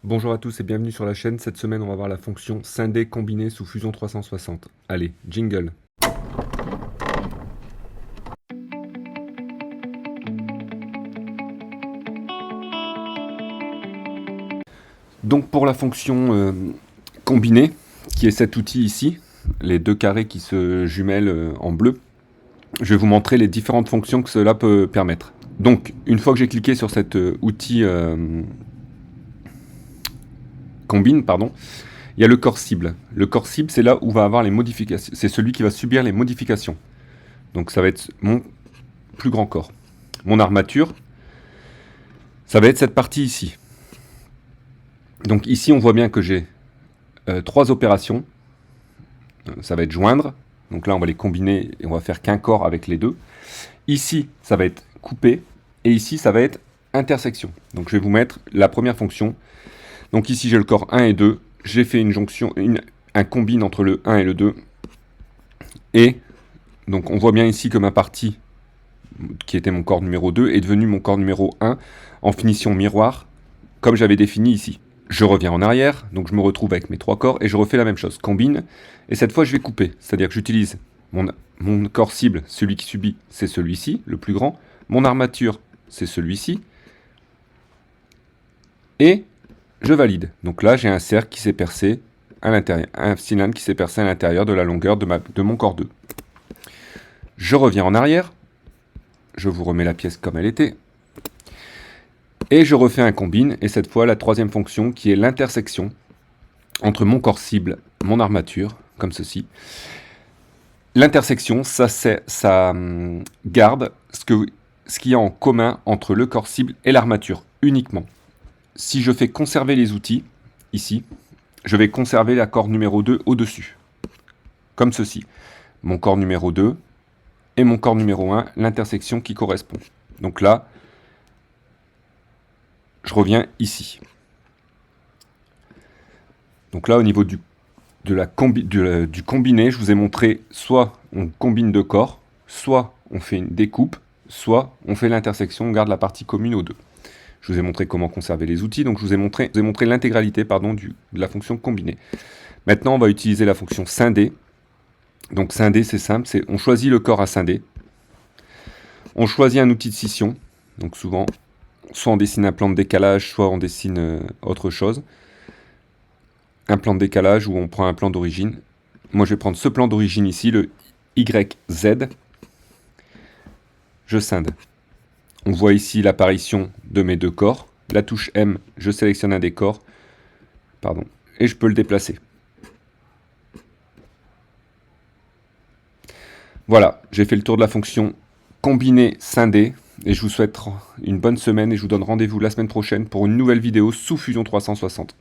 Bonjour à tous et bienvenue sur la chaîne. Cette semaine, on va voir la fonction scindé combiné sous Fusion 360. Allez, jingle. Donc pour la fonction combinée, qui est cet outil ici, les deux carrés qui se jumellent en bleu, je vais vous montrer les différentes fonctions que cela peut permettre. Donc, une fois que j'ai cliqué sur cet outil combine, il y a le corps cible. Le corps cible, c'est là où va avoir les modifications. C'est celui qui va subir les modifications. Donc ça va être mon plus grand corps. Mon armature, ça va être cette partie ici. Donc ici, on voit bien que j'ai trois opérations. Ça va être joindre. Donc là, on va les combiner et on va faire qu'un corps avec les deux. Ici, ça va être couper. Et ici, ça va être intersection. Donc je vais vous mettre la première fonction. Donc ici, j'ai le corps 1 et 2. J'ai fait une jonction, un combine entre le 1 et le 2. Et donc on voit bien ici que ma partie, qui était mon corps numéro 2, est devenue mon corps numéro 1 en finition miroir, comme j'avais défini ici. Je reviens en arrière, donc je me retrouve avec mes trois corps et je refais la même chose. Combine, et cette fois je vais couper. C'est-à-dire que j'utilise mon corps cible, celui qui subit, c'est celui-ci, le plus grand. Mon armature, c'est celui-ci. Et je valide. Donc là, j'ai un cercle qui s'est percé à l'intérieur, un cylindre qui s'est percé à l'intérieur de la longueur de mon corps 2. Je reviens en arrière. Je vous remets la pièce comme elle était. Et je refais un combine, et cette fois la troisième fonction qui est l'intersection entre mon corps cible, mon armature, comme ceci. L'intersection, ça garde ce qu'il y a en commun entre le corps cible et l'armature, uniquement. Si je fais conserver les outils, ici, je vais conserver la corps numéro 2 au-dessus, comme ceci. Mon corps numéro 2 et mon corps numéro 1, l'intersection qui correspond. Donc là, je reviens ici. Donc là, au niveau du combiné, je vous ai montré, soit on combine deux corps, soit on fait une découpe, soit on fait l'intersection, on garde la partie commune aux deux. Je vous ai montré comment conserver les outils, donc je vous ai montré l'intégralité de la fonction combinée. Maintenant, on va utiliser la fonction scinder. Donc scinder, c'est simple, on choisit le corps à scinder. On choisit un outil de scission, donc souvent, soit on dessine un plan de décalage, soit on dessine autre chose. Un plan de décalage ou on prend un plan d'origine. Moi, je vais prendre ce plan d'origine ici, le YZ. Je scinde. On voit ici l'apparition de mes deux corps. La touche M, je sélectionne un des corps. Et je peux le déplacer. Voilà, j'ai fait le tour de la fonction combiner, scinder. Et je vous souhaite une bonne semaine et je vous donne rendez-vous la semaine prochaine pour une nouvelle vidéo sous Fusion 360.